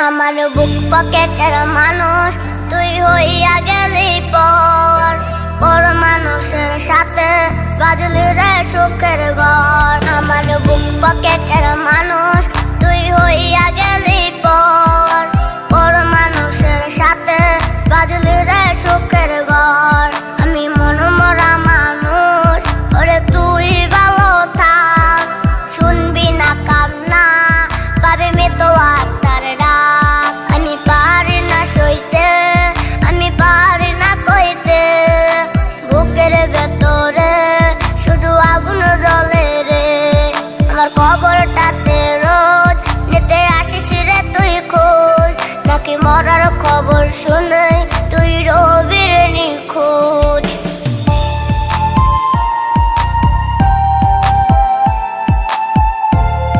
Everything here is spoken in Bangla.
আমার বুক পকেটের মানুষ তুই হইয়া গেলি পর, পর মানুষের সাথে বাজলি রে সুখের ঘর। আমার বুক পকেটের মানুষ তুই হইয়া গেলি পর, পর মানুষের সাথে বাজলি রে সুখের ঘর। আমি মনমরা মানুষ, ওরে তুই ভালো থাক, শুনবি না কান্না পাবে মৃত্যু আত্মার ডাক। আমি পারি না সইতে, আমি পারি না কইতে, বুকের ভেতরে শুধু আগুন জ্বলে রে। আমার খবরটাতে রোজ নিতে আসিস রে তুই খোঁজ, নাকি মরার খবর শুনে